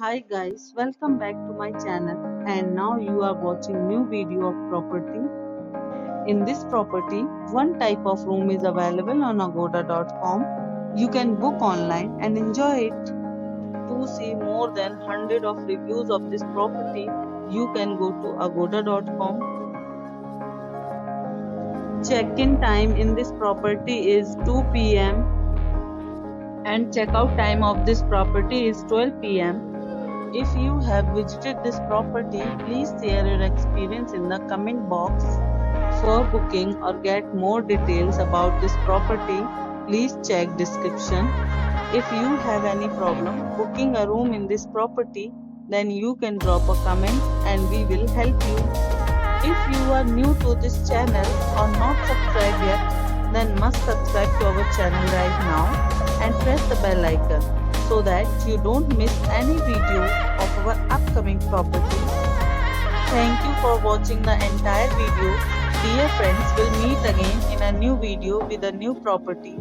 Hi guys, welcome back to my channel and now you are watching new video of property. In this property, one type of room is available on agoda.com. You can book online and enjoy it. To see more than 100 of reviews of this property, you can go to agoda.com. Check-in time in this property is 2 p.m. and check-out time of this property is 12 p.m. If you have visited this property, please share your experience in the comment box. For booking or get more details about this property, please check description. If you have any problem booking a room in this property, then you can drop a comment and we will help you. If you are new to this channel or not subscribed yet, then must subscribe to our channel right now and press the bell icon so that you don't miss any video of our upcoming property. Thank you for watching the entire video. Dear friends, we'll meet again in a new video with a new property.